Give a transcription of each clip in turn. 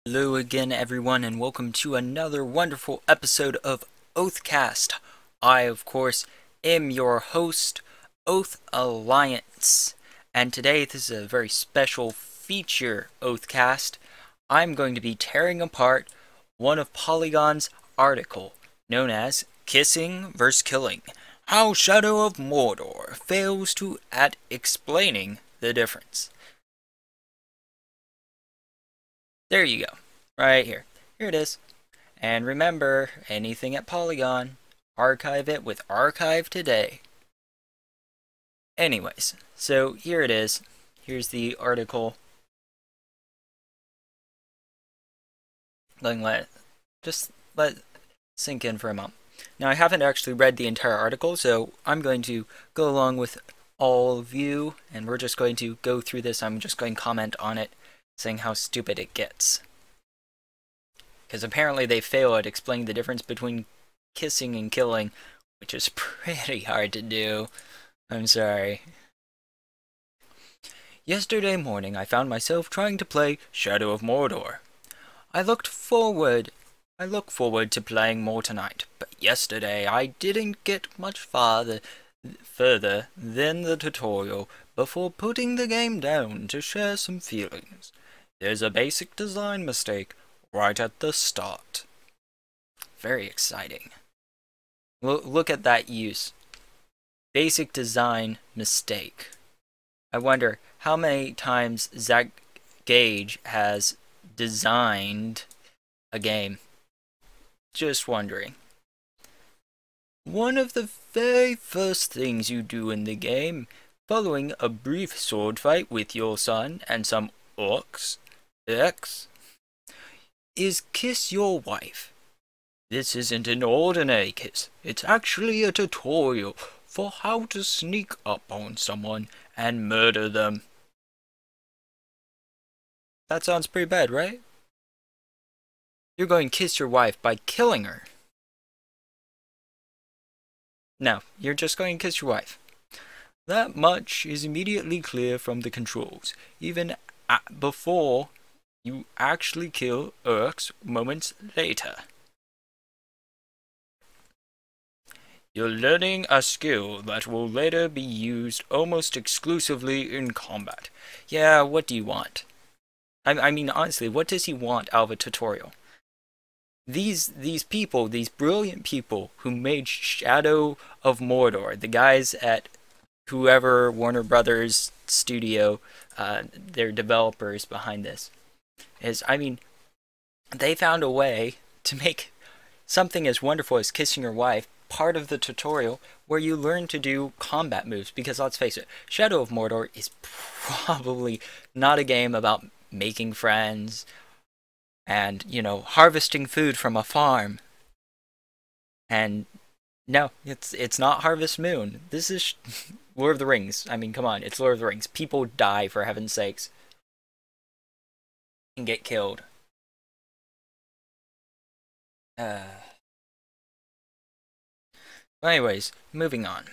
Hello again, everyone, and welcome to another wonderful episode of OathCast. I, of course, am your host, Oath Alliance, and today this is a very special feature OathCast. I'm going to be tearing apart one of Polygon's article, known as Kissing vs. Killing, How Shadow of Mordor Fails at Explaining the Difference. There you go. Right here. Here it is. And remember, anything at Polygon, archive it with Archive Today. Anyways, so here it is. Here's the article. Just let sink in for a moment. Now, I haven't actually read the entire article, so I'm going to go along with all of you, and we're just going to go through this. I'm just going to comment on it, saying how stupid it gets. Because apparently they fail at explaining the difference between kissing and killing, which is pretty hard to do. I'm sorry. Yesterday morning I found myself trying to play Shadow of Mordor. I look forward to playing more tonight, but yesterday I didn't get much further than the tutorial before putting the game down to share some feelings. There's a basic design mistake right at the start. Very exciting. Look at that use. Basic design mistake. I wonder how many times Zach Gage has designed a game. Just wondering. One of the very first things you do in the game, following a brief sword fight with your son and some orcs, is kiss your wife. This isn't an ordinary kiss. It's actually a tutorial for how to sneak up on someone and murder them. That sounds pretty bad, right? You're going to kiss your wife by killing her. No, you're just going to kiss your wife. That much is immediately clear from the controls, even before you actually kill orcs moments later. You're learning a skill that will later be used almost exclusively in combat. Yeah, what do you want? I mean, honestly, what does he want out of a tutorial? These people, these brilliant people who made Shadow of Mordor, the guys at whoever Warner Brothers studio, they're developers behind this, they found a way to make something as wonderful as kissing your wife part of the tutorial where you learn to do combat moves, because let's face it, Shadow of Mordor is probably not a game about making friends and, harvesting food from a farm. And no, it's not Harvest Moon. This is Lord of the Rings. I mean, come on, it's Lord of the Rings. People die, for heaven's sakes, and get killed. Anyways, moving on.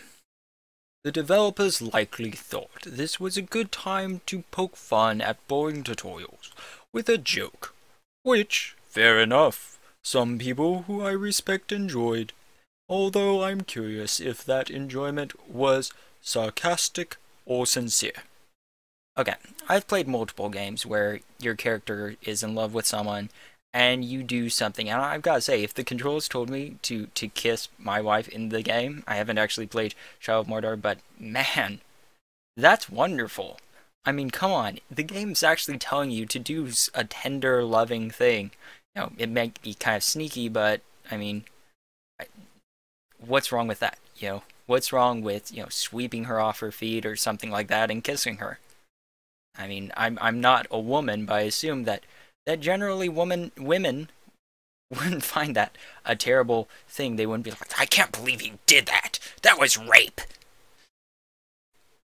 The developers likely thought this was a good time to poke fun at boring tutorials with a joke, which, fair enough, some people who I respect enjoyed, although I'm curious if that enjoyment was sarcastic or sincere. Okay, I've played multiple games where your character is in love with someone and you do something, and I've got to say, if the controls told me to kiss my wife in the game, I haven't actually played Shadow of Mordor, but man, that's wonderful. I mean, come on, the game's actually telling you to do a tender, loving thing. It might be kind of sneaky, but, I mean, what's wrong with that, What's wrong with, sweeping her off her feet or something like that and kissing her? I mean, I'm not a woman, but I assume that generally women wouldn't find that a terrible thing. They wouldn't be like, I can't believe you did that. That was rape.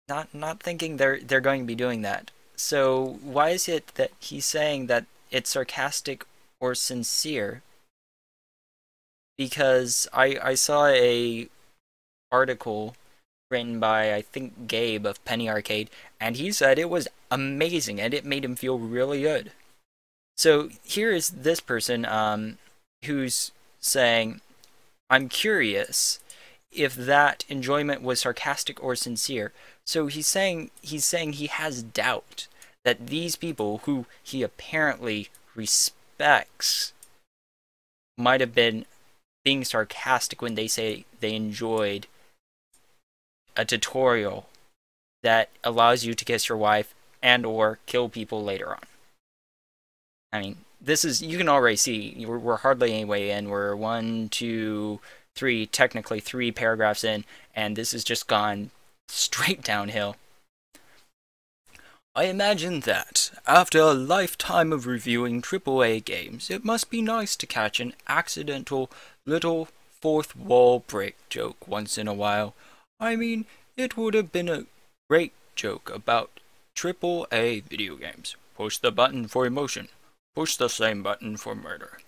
Not thinking they're going to be doing that. So why is it that he's saying that it's sarcastic or sincere? Because I saw a article written by, I think, Gabe of Penny Arcade, and he said it was amazing and it made him feel really good. So here is this person who's saying, I'm curious if that enjoyment was sarcastic or sincere. So he's saying he has doubt that these people who he apparently respects might have been being sarcastic when they say they enjoyed a tutorial that allows you to kiss your wife and or kill people later on. I mean, this is, you can already see, we're hardly any way in. We're 1, 2, 3, technically 3 paragraphs in, and this has just gone straight downhill. I imagine that, after a lifetime of reviewing AAA games, it must be nice to catch an accidental little fourth wall break joke once in a while. I mean, it would have been a great joke about AAA video games. Push the button for emotion. Push the same button for murder.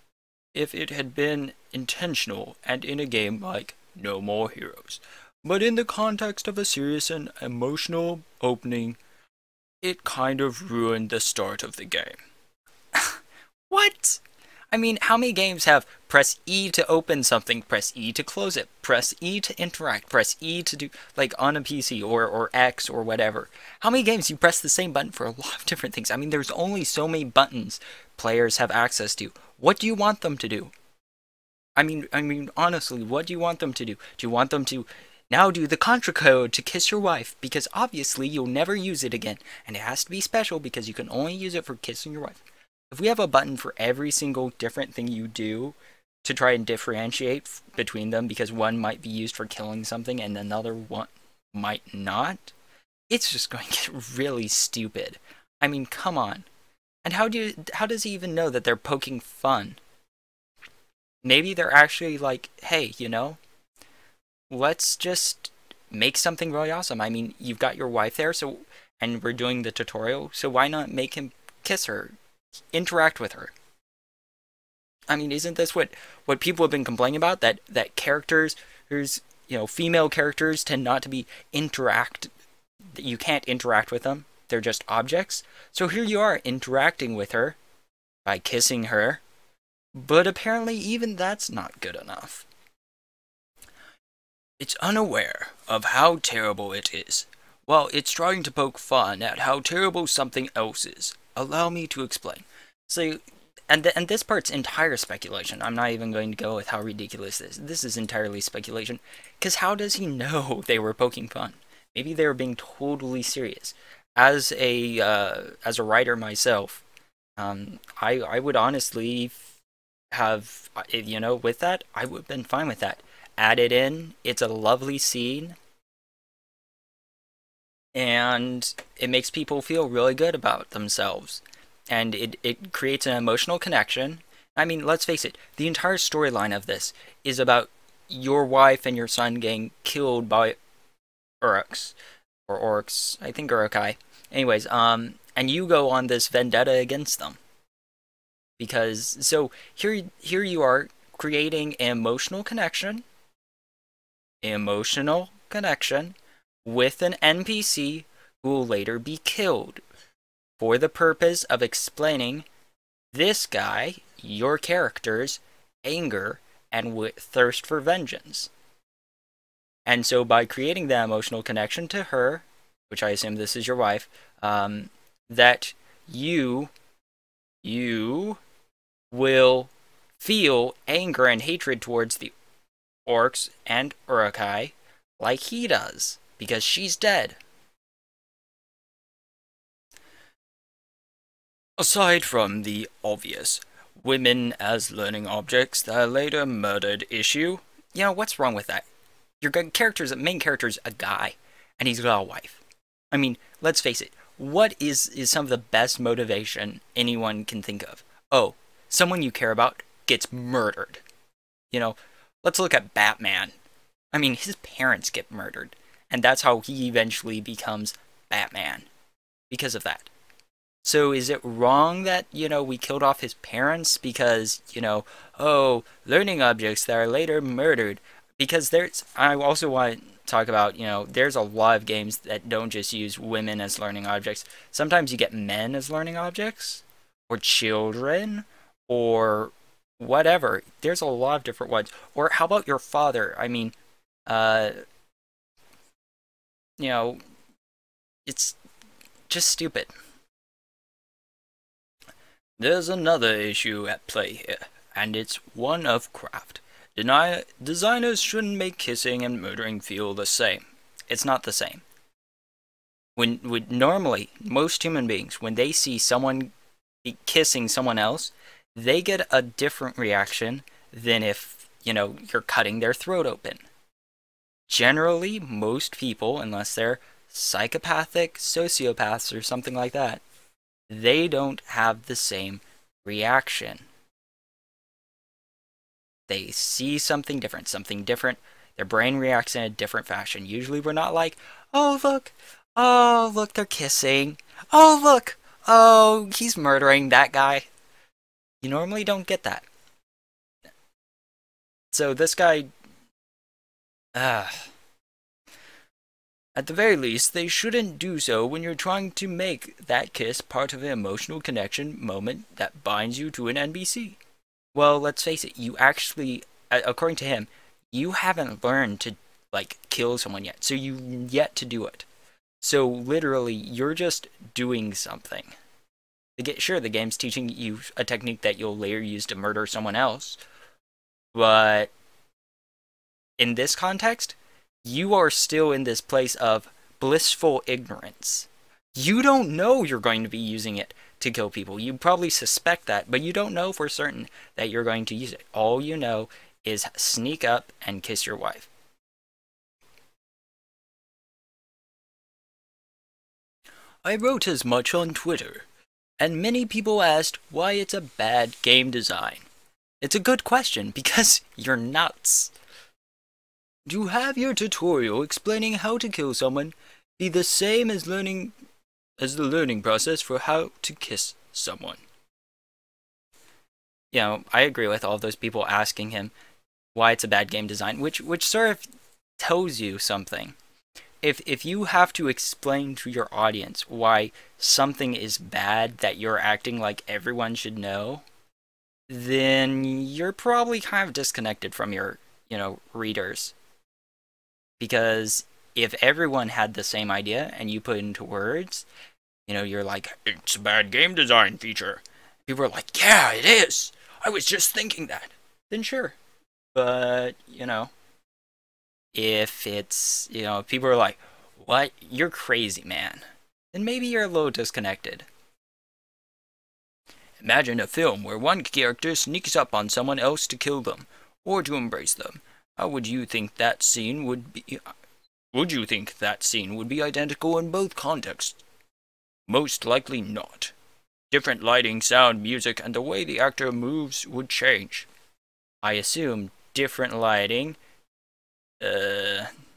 If it had been intentional and in a game like No More Heroes. But in the context of a serious and emotional opening, it kind of ruined the start of the game. What? I mean, how many games have press E to open something, press E to close it, press E to interact, press E to do, like on a PC or X or whatever? How many games you press the same button for a lot of different things? I mean, there's only so many buttons players have access to. What do you want them to do? I mean, honestly, what do you want them to do? Do you want them to now do the contra code to kiss your wife? Because obviously you'll never use it again, and it has to be special because you can only use it for kissing your wife. If we have a button for every single different thing you do to try and differentiate between them, because one might be used for killing something and another one might not, it's just going to get really stupid. I mean, come on. And how does he even know that they're poking fun? Maybe they're actually like, hey, let's just make something really awesome. I mean, you've got your wife there, and we're doing the tutorial, so why not make him kiss her? Interact with her. I mean, isn't this what people have been complaining about? That characters, female characters tend not to be you can't interact with them. They're just objects. So here you are interacting with her by kissing her, but apparently even that's not good enough. It's unaware of how terrible it is, while it's trying to poke fun at how terrible something else is. Allow me to explain. So, and this part's entire speculation. I'm not even going to go with how ridiculous this is. This is entirely speculation. Because how does he know they were poking fun? Maybe they were being totally serious. As a writer myself, I would honestly have, with that, I would have been fine with that. Add it in. It's a lovely scene. And it makes people feel really good about themselves. And it creates an emotional connection. I mean, let's face it, the entire storyline of this is about your wife and your son getting killed by Uruks. Or Orcs, I think Urukai. Anyways, and you go on this vendetta against them. Because, so, here you are creating an emotional connection with an NPC who will later be killed for the purpose of explaining this guy, your character's anger and thirst for vengeance. And so by creating that emotional connection to her, which I assume this is your wife, that you will feel anger and hatred towards the orcs and Urukai like he does, because she's dead. Aside from the obvious women as learning objects that are later murdered issue, what's wrong with that? Your main character's a guy, and he's got a wife. I mean, let's face it, what is some of the best motivation anyone can think of? Oh, someone you care about gets murdered. Let's look at Batman. I mean, his parents get murdered, and that's how he eventually becomes Batman, because of that. So is it wrong that, we killed off his parents because, learning objects that are later murdered? Because I also want to talk about, there's a lot of games that don't just use women as learning objects. Sometimes you get men as learning objects, or children, or whatever. There's a lot of different ones. Or how about your father? I mean, uh, you know, it's just stupid. There's another issue at play here, and it's one of craft. Designers shouldn't make kissing and murdering feel the same. It's not the same. When normally, most human beings, when they see someone kissing someone else, they get a different reaction than if, you're cutting their throat open. Generally, most people, unless they're psychopathic, sociopaths, or something like that, they don't have the same reaction. They see something different, their brain reacts in a different fashion. Usually we're not like, oh look, they're kissing. Oh look, oh, he's murdering that guy. You normally don't get that. So this guy, at the very least, they shouldn't do so when you're trying to make that kiss part of an emotional connection moment that binds you to an NPC. Well, let's face it, you actually, according to him, you haven't learned to, kill someone yet, so you yet to do it. So, literally, you're just doing something. Sure, the game's teaching you a technique that you'll later use to murder someone else, but in this context, you are still in this place of blissful ignorance. You don't know you're going to be using it to kill people. You probably suspect that, but you don't know for certain that you're going to use it. All you know is sneak up and kiss your wife. I wrote as much on Twitter, and many people asked why it's a bad game design. It's a good question, because you're nuts. To have your tutorial explaining how to kill someone be the same as the learning process for how to kiss someone. I agree with all those people asking him why it's a bad game design, which sort of tells you something. If you have to explain to your audience why something is bad that you're acting like everyone should know, then you're probably kind of disconnected from your, readers. Because if everyone had the same idea and you put it into words, you're like, it's a bad game design feature. People are like, yeah, it is. I was just thinking that. Then sure. But, if it's, people are like, what? You're crazy, man. Then maybe you're a little disconnected. Imagine a film where one character sneaks up on someone else to kill them, or to embrace them. How would you think that scene would be? Would you think that scene would be identical in both contexts? Most likely not. Different lighting, sound, music, and the way the actor moves would change. I assume different lighting,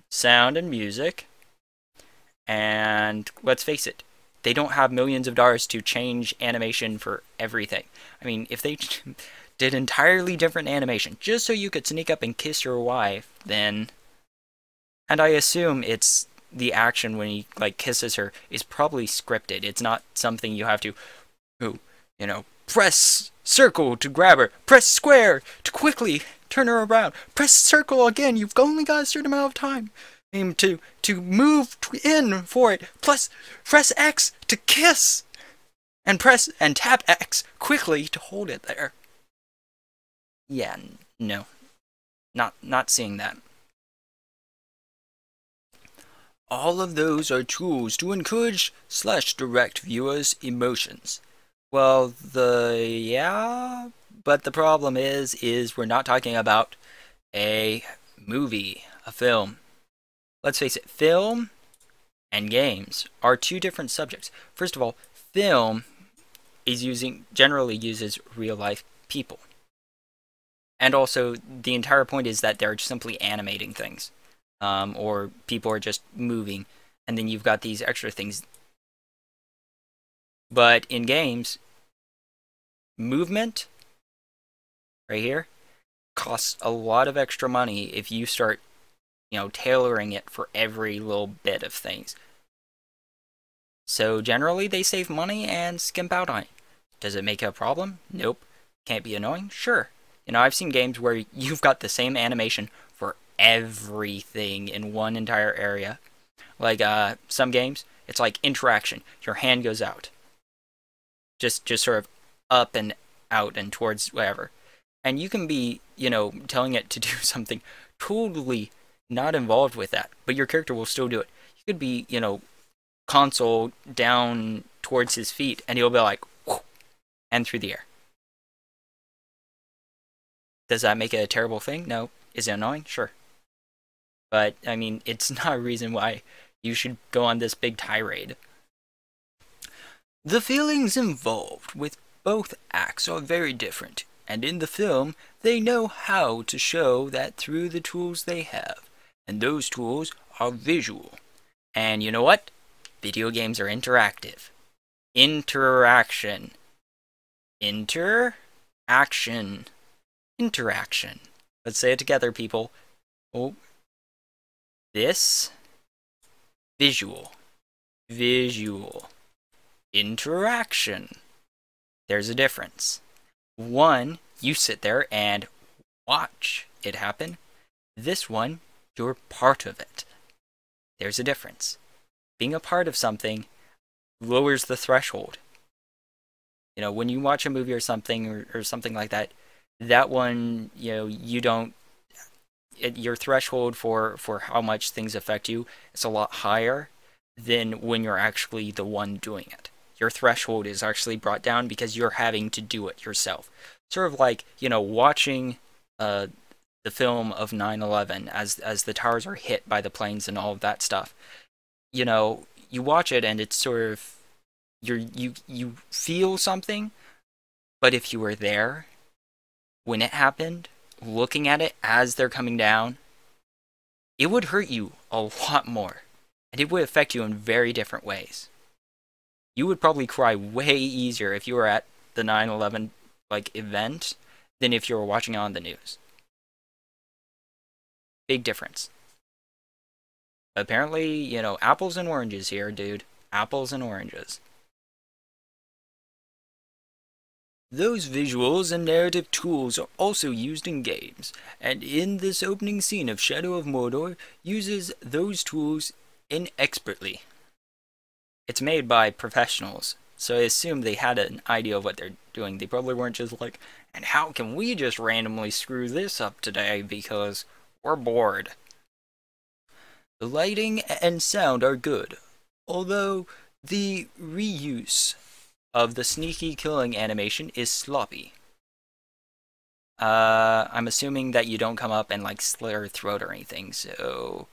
sound and music, and let's face it, they don't have millions of dollars to change animation for everything. I mean, if they did entirely different animation just so you could sneak up and kiss your wife, then... And I assume it's the action when he, kisses her is probably scripted. It's not something you have to, press circle to grab her, press square to quickly turn her around, press circle again, you've only got a certain amount of time to move in for it, plus press X to kiss, and press and tap X quickly to hold it there. Yeah, no. Not seeing that. All of those are tools to encourage / direct viewers' emotions. Well, yeah, but the problem is we're not talking about a movie, a film. Let's face it, film and games are two different subjects. First of all, film generally uses real life people. And also, the entire point is that they're simply animating things. Or people are just moving, and then you've got these extra things. But in games, movement, right here, costs a lot of extra money if you start, tailoring it for every little bit of things. So generally, they save money and skimp out on it. Does it make it a problem? Nope. Can't be annoying? Sure. You know, I've seen games where you've got the same animation for everything in one entire area. Like some games, it's like interaction. Your hand goes out, just sort of up and out and towards wherever, and you can be, you know, telling it to do something totally not involved with that, but your character will still do it. You could be, you know, console down towards his feet, and he'll be like, whoosh, and through the air. Does that make it a terrible thing? No. Is it annoying? Sure. But, I mean, it's not a reason why you should go on this big tirade. The feelings involved with both acts are very different, and in the film, they know how to show that through the tools they have, and those tools are visual. And you know what? Video games are interactive. Interaction. Interaction. Interaction. Let's say it together, people. Oh. This. Visual. Visual. Interaction. There's a difference. One, you sit there and watch it happen. This one, you're part of it. There's a difference. Being a part of something lowers the threshold. You know, when you watch a movie or something or something like that, that one, you know, you don't, your threshold for how much things affect you is a lot higher than when you're actually the one doing it. Your threshold is actually brought down because you're having to do it yourself. Sort of like, you know, watching the film of 9/11 as the towers are hit by the planes and all of that stuff. You know, you watch it and it's sort of, you feel something, but if you were there when it happened, looking at it as they're coming down, it would hurt you a lot more. And it would affect you in very different ways. You would probably cry way easier if you were at the 9/11 like event than if you were watching it on the news. Big difference. Apparently, you know, apples and oranges here, dude. Apples and oranges. Those visuals and narrative tools are also used in games, and in this opening scene of Shadow of Mordor uses those tools inexpertly. It's made by professionals, so I assume they had an idea of what they're doing. They probably weren't just like, and how can we just randomly screw this up today because we're bored. The lighting and sound are good, although the reuse of the sneaky killing animation is sloppy. I'm assuming that you don't come up and like slit her throat or anything, so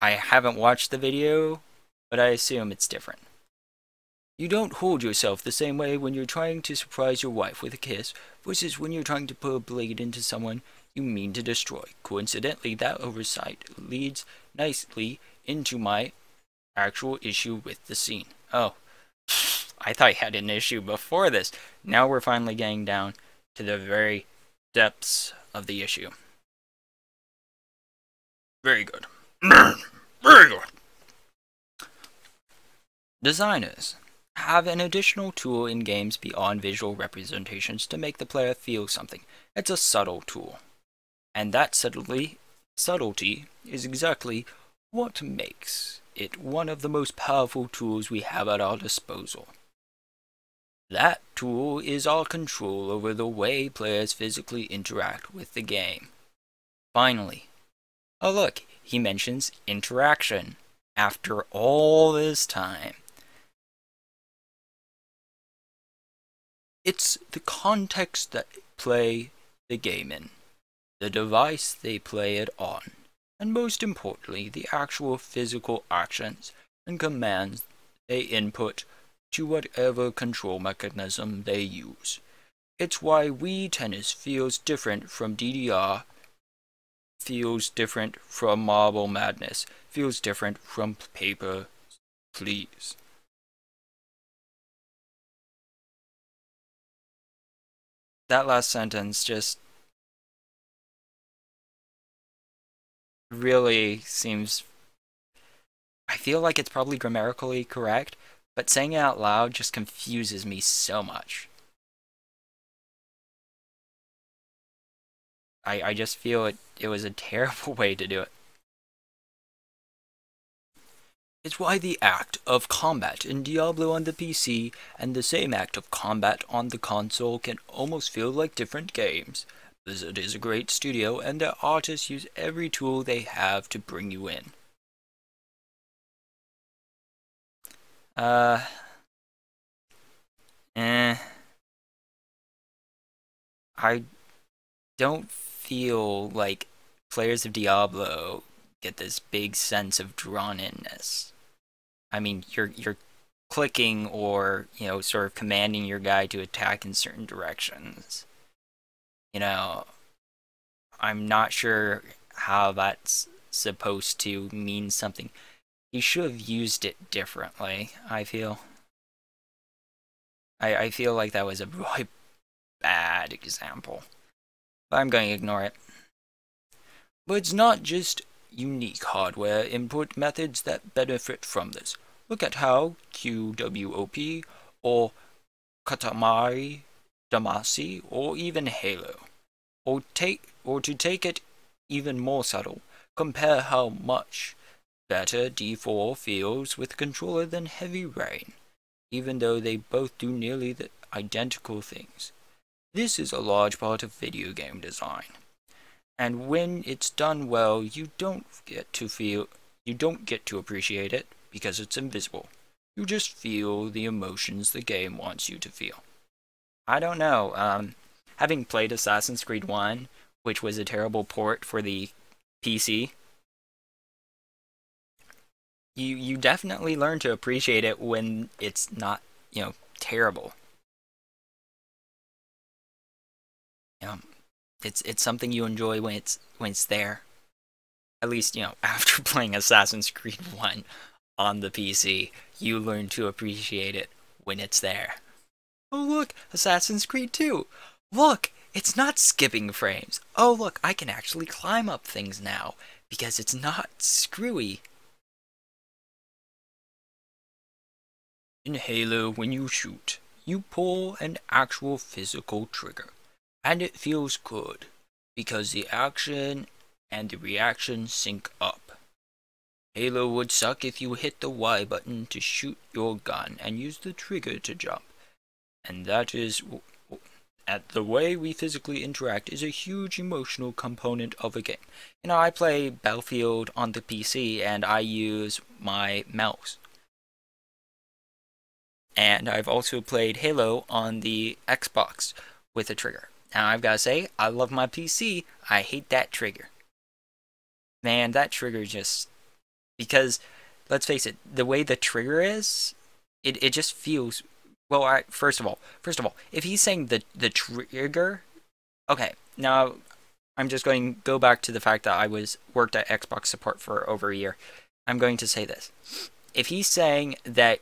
I haven't watched the video, but I assume it's different. You don't hold yourself the same way when you're trying to surprise your wife with a kiss versus when you're trying to put a blade into someone you mean to destroy. Coincidentally, that oversight leads nicely into my actual issue with the scene. Oh, I thought I had an issue before this. Now we're finally getting down to the very depths of the issue. Very good. Very good. Designers have an additional tool in games beyond visual representations to make the player feel something. It's a subtle tool. And that subtlety is exactly what makes it one of the most powerful tools we have at our disposal. That tool is our control over the way players physically interact with the game. Finally, oh look, he mentions interaction after all this time. It's the context that play the game in, the device they play it on, and most importantly, the actual physical actions and commands they input to whatever control mechanism they use. It's why Wii Tennis feels different from DDR, feels different from Marble Madness, feels different from Paper Please. That last sentence just really seems, I feel like it's probably grammatically correct, but saying it out loud just confuses me so much. I just feel it was a terrible way to do it. It's why the act of combat in Diablo on the PC and the same act of combat on the console can almost feel like different games. Blizzard is a great studio, and their artists use every tool they have to bring you in. Uh, eh. I don't feel like players of Diablo get this big sense of drawn-inness. I mean, you're clicking or, sort of commanding your guy to attack in certain directions. I'm not sure how that's supposed to mean something. He should have used it differently, I feel. I feel like that was a really bad example. But I'm going to ignore it. But it's not just unique hardware input methods that benefit from this. Look at how QWOP or Katamari Damacy or even Halo. Or to take it even more subtle, compare how much better D4 feels with controller than Heavy Rain, even though they both do nearly the identical things. This is a large part of video game design. And when it's done well, you don't get to appreciate it because it's invisible. You just feel the emotions the game wants you to feel. I don't know, having played Assassin's Creed 1, which was a terrible port for the PC, you definitely learn to appreciate it when it's not, terrible. It's something you enjoy when it's there. At least, after playing Assassin's Creed 1 on the PC, you learn to appreciate it when it's there. Oh look, Assassin's Creed 2! Look, it's not skipping frames. Oh look, I can actually climb up things now, because it's not screwy. In Halo, when you shoot, you pull an actual physical trigger. And it feels good, because the action and the reaction sync up. Halo would suck if you hit the Y button to shoot your gun and use the trigger to jump. And that is, the way we physically interact is a huge emotional component of a game. I play Battlefield on the PC and I use my mouse. And I've also played Halo on the Xbox with a trigger. Now, I've got to say, I love my PC. I hate that trigger. Man, that trigger just... Because, let's face it, the way the trigger is, it just feels... Well, first of all, if he's saying the trigger... Okay, now, I'm just going to go back to the fact that I worked at Xbox support for over a year. I'm going to say this. If he's saying that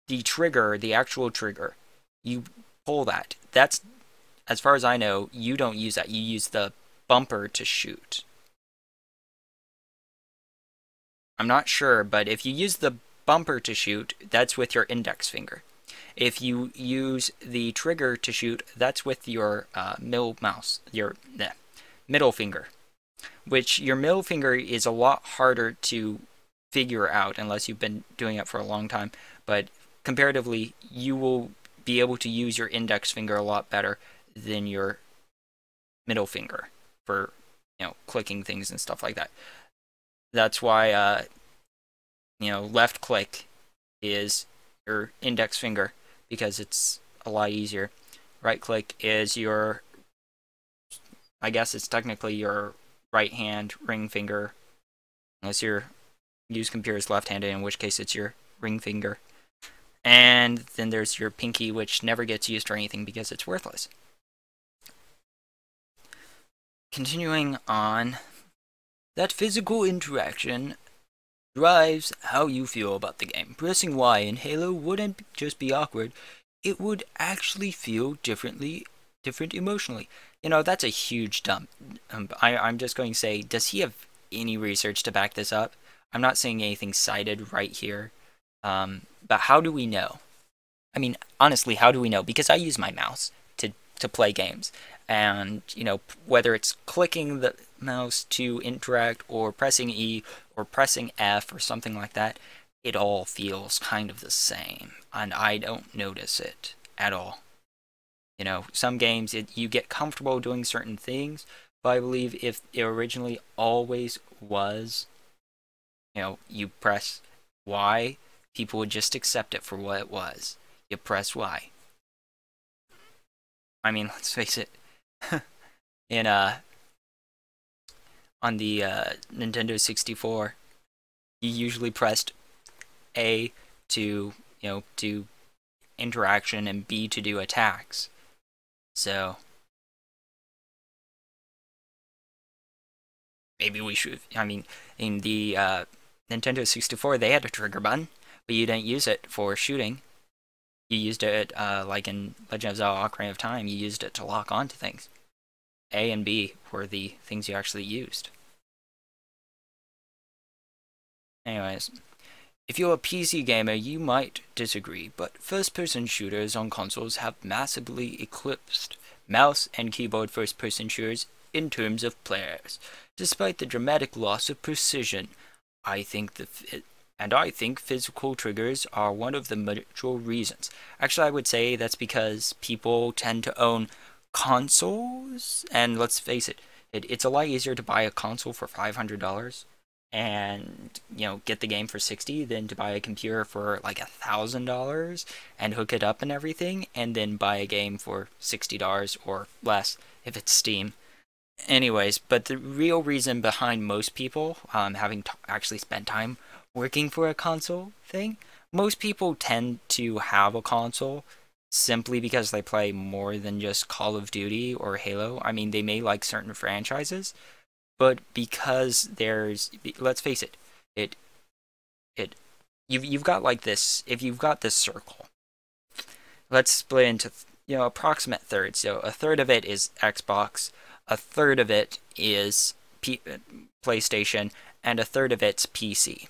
the trigger, the actual trigger, you pull that, that's... As far as I know, you don't use that. You use the bumper to shoot. I'm not sure, but if you use the bumper to shoot, that's with your index finger. If you use the trigger to shoot, that's with your middle finger. Which your middle finger is a lot harder to figure out unless you've been doing it for a long time. But comparatively, you will be able to use your index finger a lot better than your middle finger for, clicking things and stuff like that. That's why, left click is your index finger because it's a lot easier. Right click is I guess it's technically your right hand ring finger, unless you use computers left-handed, in which case it's your ring finger. And then there's your pinky, which never gets used for anything because it's worthless. Continuing on, that physical interaction drives how you feel about the game. Pressing Y in Halo wouldn't just be awkward, it would actually feel different emotionally. That's a huge dump. I'm just going to say, does he have any research to back this up? I'm not saying anything cited right here, but how do we know? I mean, honestly, how do we know? Because I use my mouse to to play games. And, whether it's clicking the mouse to interact or pressing E or pressing F or something like that, it all feels kind of the same. And I don't notice it at all. Some games you get comfortable doing certain things, but I believe if it originally always was, you press Y, people would just accept it for what it was. You press Y. I mean, let's face it. in On the Nintendo 64, you usually pressed A to do interaction and B to do attacks. So maybe we should. I mean, in the Nintendo 64, they had a trigger button, but you didn't use it for shooting. You used it, like in Legend of Zelda: Ocarina of Time, you used it to lock onto things. A and B were the things you actually used. Anyways, if you're a PC gamer, you might disagree, but first-person shooters on consoles have massively eclipsed mouse and keyboard first-person shooters in terms of players. Despite the dramatic loss of precision, I think physical triggers are one of the major reasons. Actually, I would say that's because people tend to own consoles, and let's face it, it's a lot easier to buy a console for $500 and get the game for $60 than to buy a computer for like $1,000 and hook it up and everything, and then buy a game for $60 or less if it's Steam. Anyways, but the real reason behind most people having actually spent time working for a console thing, most people tend to have a console simply because they play more than just Call of Duty or Halo. I mean, they may like certain franchises, but because let's face it, you've got like this. If you've got this circle, let's split into approximate thirds. So a third of it is Xbox, a third of it is PlayStation, and a third of it's PC.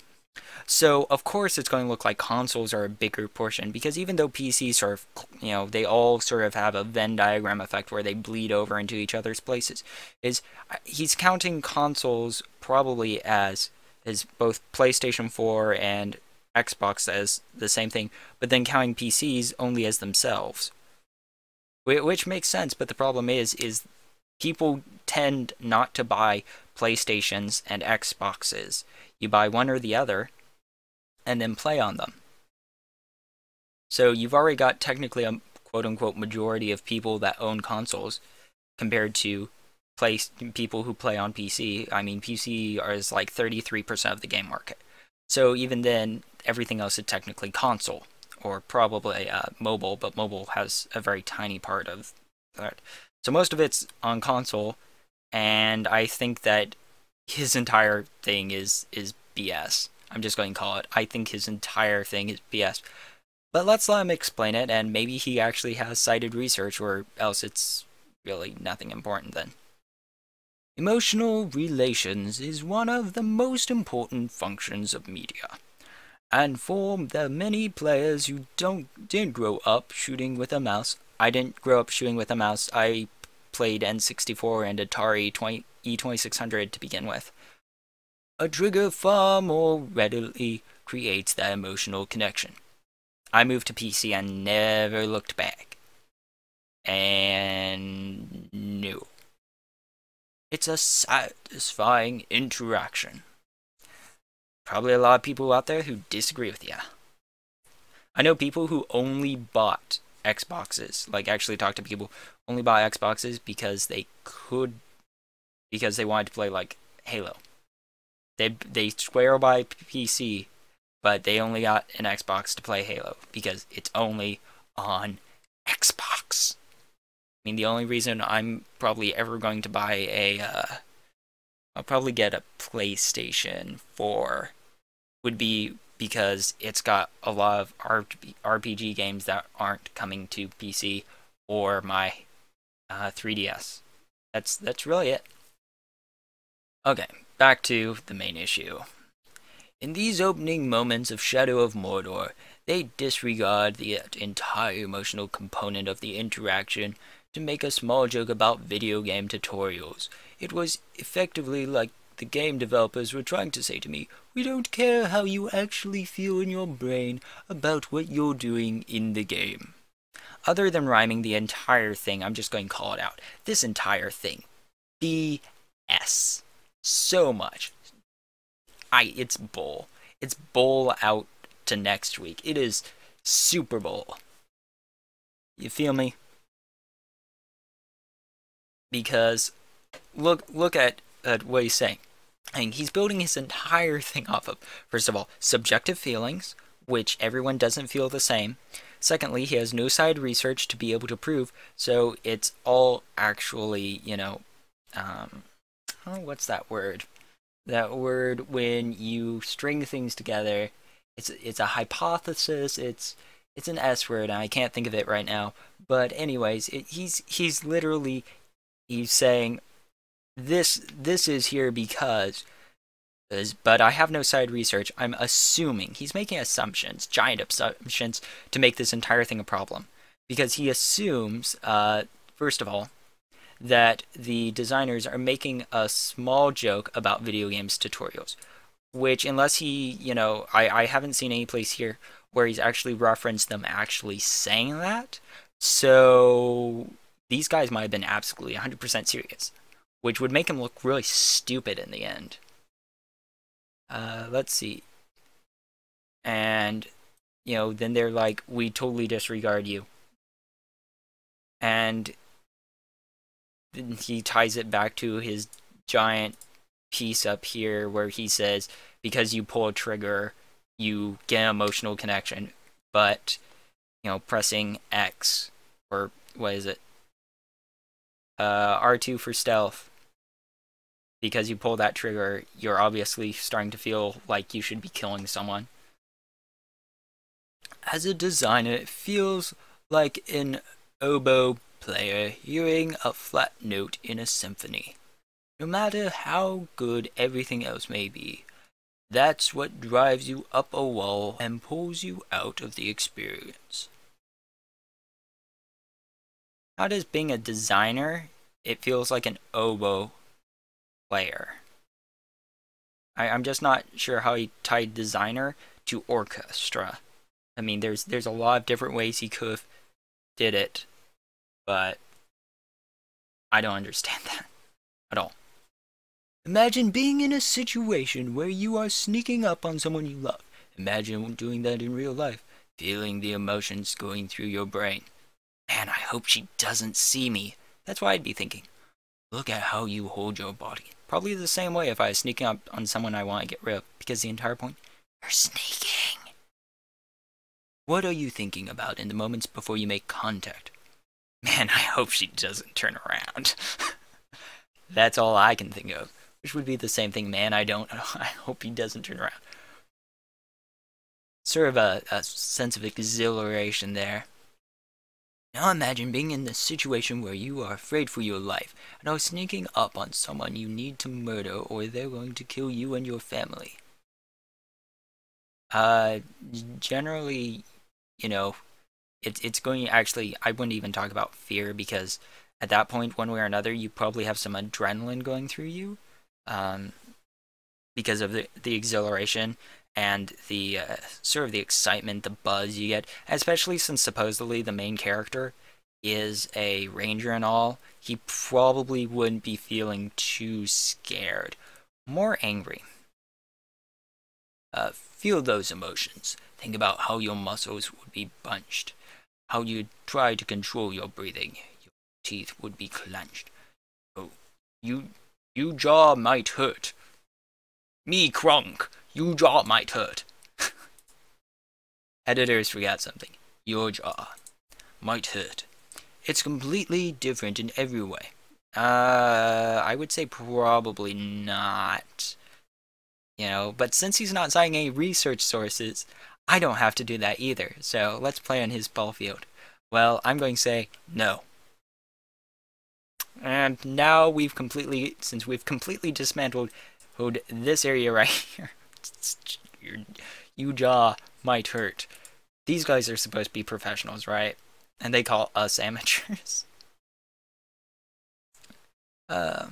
So, of course, it's going to look like consoles are a bigger portion, because even though PCs sort of, they all sort of have a Venn diagram effect where they bleed over into each other's places, he's counting consoles probably as both PlayStation 4 and Xbox as the same thing, but then counting PCs only as themselves. Which makes sense, but the problem is people tend not to buy PlayStations and Xboxes. You buy one or the other, and then play on them. So you've already got technically a quote-unquote majority of people that own consoles compared to people who play on PC. I mean, PC is like 33% of the game market. So even then, everything else is technically console, or probably mobile, but mobile has a very tiny part of that. So most of it's on console, and I think that his entire thing is BS. I'm just going to call it. I think his entire thing is BS. But let's let him explain it, and maybe he actually has cited research, or else it's really nothing important then. Emotional relations is one of the most important functions of media. And for the many players who didn't grow up shooting with a mouse, I didn't grow up shooting with a mouse. I played N64 and Atari E2600 to begin with. A trigger far more readily creates that emotional connection. I moved to PC and never looked back. And no. It's a satisfying interaction. Probably a lot of people out there who disagree with you. I know people who only bought Xboxes, like actually talk to people who only bought Xboxes because they wanted to play like Halo. They swear by PC, but they only got an Xbox to play Halo because it's only on Xbox. I mean, the only reason I'm probably ever going to buy I'll probably get a PlayStation 4 would be because it's got a lot of RPG games that aren't coming to PC or my 3DS. That's really it. Okay, back to the main issue. In these opening moments of Shadow of Mordor, they disregard the entire emotional component of the interaction to make a small joke about video game tutorials. It was effectively like the game developers were trying to say to me, we don't care how you actually feel in your brain about what you're doing in the game. Other than rhyming the entire thing, I'm just going to call it out. This entire thing. BS. So much. It's bull. It's bull out to next week. It is Super Bowl. You feel me? Because look at what he's saying. And he's building his entire thing off of, first of all, subjective feelings, which everyone doesn't feel the same. Secondly, he has no side research to be able to prove, so it's all actually, what's that word? That word when you string things together. It's a hypothesis. It's an S word, and I can't think of it right now. But anyways, he's literally saying this is here because, but I have no side research. I'm assuming he's making assumptions, giant assumptions, to make this entire thing a problem, because he assumes, first of all, that the designers are making a small joke about video games tutorials, which, unless he, I haven't seen any place here where he's actually referenced them actually saying that. So these guys might have been absolutely 100% serious, which would make him look really stupid in the end. Let's see. And, then they're like, we totally disregard you. And he ties it back to his giant piece up here where he says, because you pull a trigger, you get an emotional connection, but, pressing X, or what is it? R2 for stealth. Because you pull that trigger, you're obviously starting to feel like you should be killing someone. As a designer, it feels like an oboe player hearing a flat note in a symphony. No matter how good everything else may be, that's what drives you up a wall and pulls you out of the experience. How does being a designer, it feels like an oboe player? I'm just not sure how he tied designer to orchestra. I mean, there's a lot of different ways he could have did it, but I don't understand that at all. Imagine being in a situation where you are sneaking up on someone you love. Imagine doing that in real life, feeling the emotions going through your brain. Man, I hope she doesn't see me. That's what I'd be thinking. Look at how you hold your body. Probably the same way if I was sneaking up on someone I want to get rid of, because the entire point, you're sneaking. What are you thinking about in the moments before you make contact? Man, I hope she doesn't turn around. That's all I can think of. Which would be the same thing, man, I hope he doesn't turn around. Sort of a sense of exhilaration there. Now imagine being in the situation where you are afraid for your life and are sneaking up on someone you need to murder, or they're going to kill you and your family. Generally, it's going to actually, I wouldn't even talk about fear, because at that point, one way or another, you probably have some adrenaline going through you, because of the exhilaration and the sort of the excitement, the buzz you get, especially since supposedly the main character is a ranger and all. He probably wouldn't be feeling too scared, more angry. Feel those emotions. Think about how your muscles would be bunched, how you'd try to control your breathing. Your teeth would be clenched. Oh, you jaw might hurt. Me crunk, you jaw might hurt. Editors forgot something. Your jaw might hurt. It's completely different in every way. I would say probably not. But since he's not citing any research sources, I don't have to do that either. So let's play on his ball field. Well, I'm going to say no. And now since we've completely dismantled this area right here, your jaw might hurt. These guys are supposed to be professionals, right? And they call us amateurs. Uh,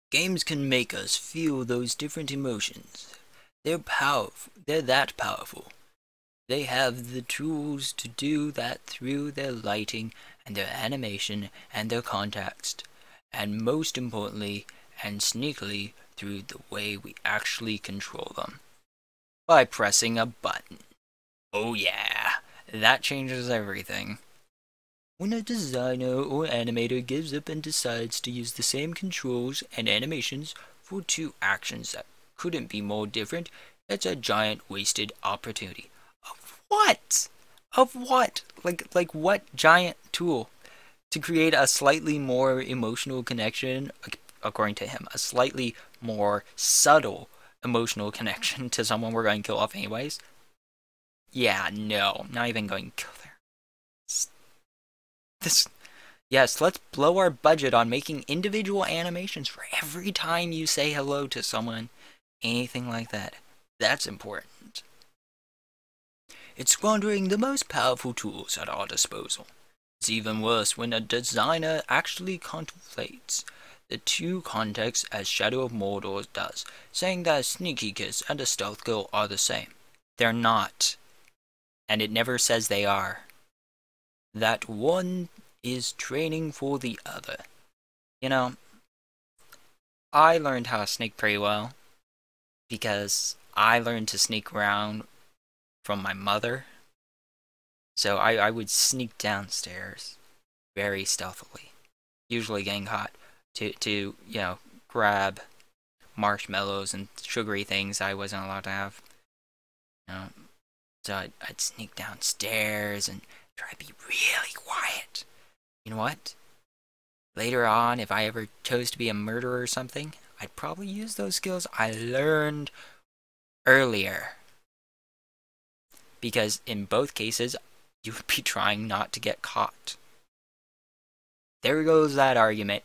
Games can make us feel those different emotions. They're powerful. They're that powerful. They have the tools to do that through their lighting and their animation and their context, and most importantly and sneakily through the way we actually control them. By pressing a button. Oh yeah, that changes everything. When a designer or animator gives up and decides to use the same controls and animations for two actions that couldn't be more different, it's a giant wasted opportunity. Of what? Of what? Like what giant tool? To create a slightly more emotional connection, according to him, a slightly more subtle emotional connection to someone we're going to kill off anyways? Yeah, no, not even going to kill there. This Yes, let's blow our budget on making individual animations for every time you say hello to someone. Anything like that. That's important. It's squandering the most powerful tools at our disposal. It's even worse when a designer actually contemplates the two contexts as Shadow of Mordor does, saying that a sneaky kiss and a stealth kill are the same. They're not. And it never says they are. That one is training for the other. You know, I learned how to sneak pretty well because I learned to sneak around from my mother. So I would sneak downstairs very stealthily, usually getting caught, to grab marshmallows and sugary things I wasn't allowed to have. You know, so I'd sneak downstairs and try to be really quiet. You know what? Later on, if I ever chose to be a murderer or something, I'd probably use those skills I learned earlier. Because in both cases, you would be trying not to get caught. There goes that argument.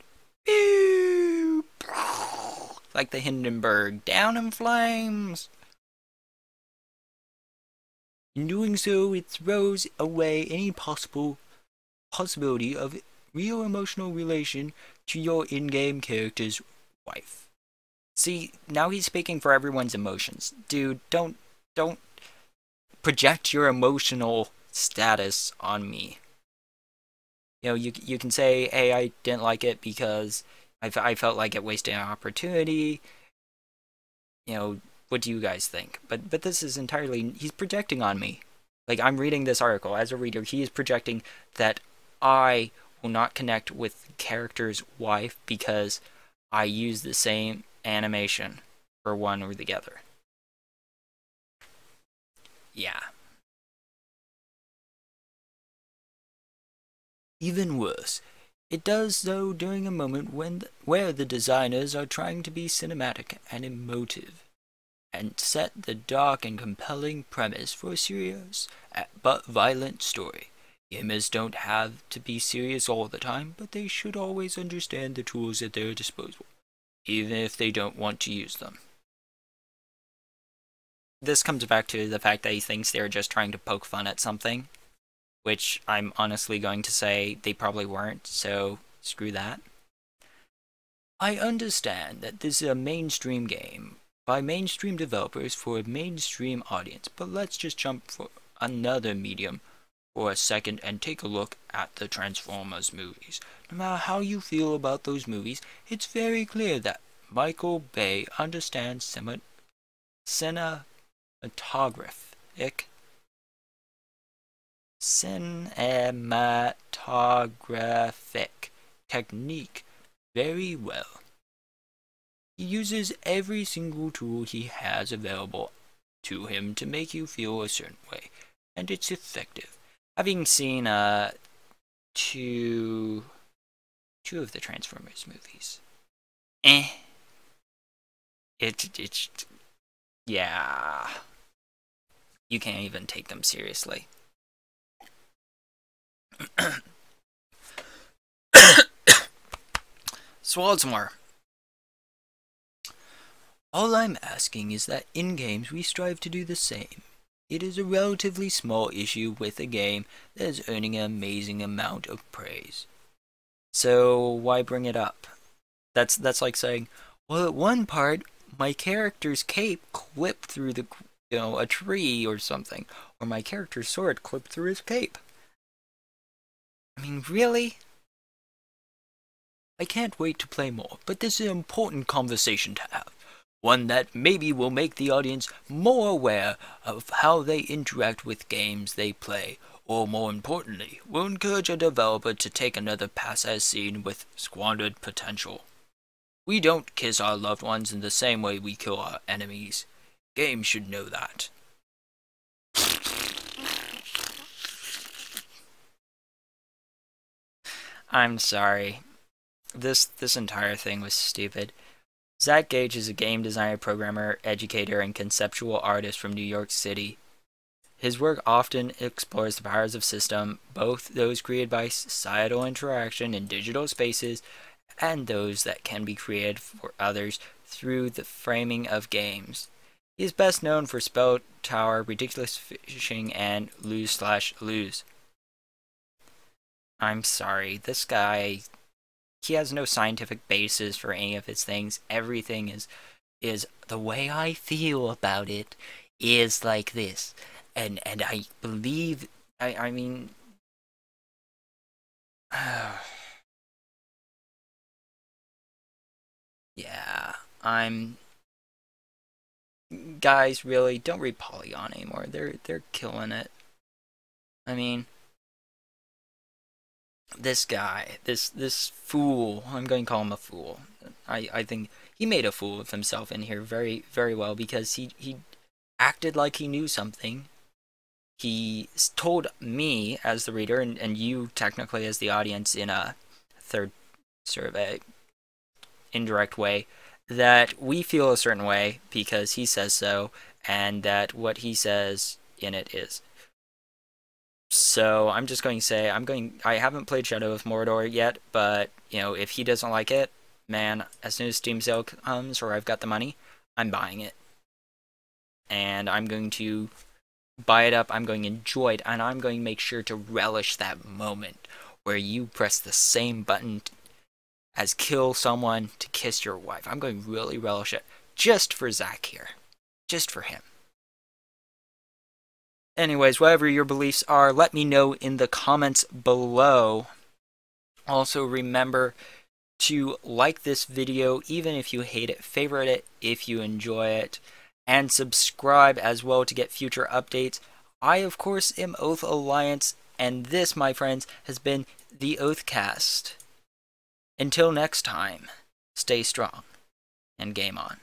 Like the Hindenburg, down in flames. In doing so, it throws away any possibility of real emotional relation to your in-game character's wife. See, now he's speaking for everyone's emotions. Dude, don't project your emotional status on me. You know, you can say, hey, I didn't like it because I felt like it wasted an opportunity. You know, what do you guys think? But this is entirely, he's projecting on me. Like, I'm reading this article. As a reader, he is projecting that I will not connect with the character's wife because I use the same animation for one or the other. Yeah. Even worse, it does so during a moment where the designers are trying to be cinematic and emotive, and set the dark and compelling premise for a serious but violent story. Gamers don't have to be serious all the time, but they should always understand the tools at their disposal, even if they don't want to use them. This comes back to the fact that he thinks they're just trying to poke fun at something, which I'm honestly going to say they probably weren't, so screw that. I understand that this is a mainstream game by mainstream developers for a mainstream audience, but let's just jump for another medium for a second and take a look at the Transformers movies. No matter how you feel about those movies, it's very clear that Michael Bay understands cinematographic technique very well. He uses every single tool he has available to him to make you feel a certain way, and it's effective. Having seen two of the Transformers movies, it's yeah, you can't even take them seriously. Swallow some more. All I'm asking is that in games we strive to do the same. It is a relatively small issue with a game that is earning an amazing amount of praise. So why bring it up? That's like saying, well, at one part, my character's cape clipped through the, a tree or something, or my character's sword clipped through his cape. I mean, really? I can't wait to play more, but this is an important conversation to have. One that maybe will make the audience more aware of how they interact with games they play, or more importantly, will encourage a developer to take another pass as seen with squandered potential. We don't kiss our loved ones in the same way we kill our enemies. Games should know that. I'm sorry. This entire thing was stupid. Zach Gage is a game designer, programmer, educator, and conceptual artist from New York City. His work often explores the powers of system, both those created by societal interaction in digital spaces and those that can be created for others through the framing of games. He is best known for Spell Tower, Ridiculous Fishing, and Lose/Lose. I'm sorry, this guy, he has no scientific basis for any of his things. Everything is the way I feel about it is like this. And I believe, I mean, yeah, guys, really, don't read Polygon anymore. They're killing it. I mean, this guy, this fool, I'm going to call him a fool. I think he made a fool of himself in here very, very well because he acted like he knew something. He told me as the reader and you technically as the audience in a third sort of a indirect way that we feel a certain way because he says so and that what he says in it is. So I'm just going to say I haven't played Shadow of Mordor yet, but if he doesn't like it, man, as soon as Steam sale comes or I've got the money, I'm buying it. And I'm going to buy it up, I'm going to enjoy it, and I'm going to make sure to relish that moment where you press the same button as kill someone to kiss your wife. I'm going to really relish it just for Zach here. Just for him. Anyways, whatever your beliefs are, let me know in the comments below. Also, remember to like this video, even if you hate it, favorite it if you enjoy it, and subscribe as well to get future updates. I, of course, am Oath Alliance, and this, my friends, has been the OathCast. Until next time, stay strong and game on.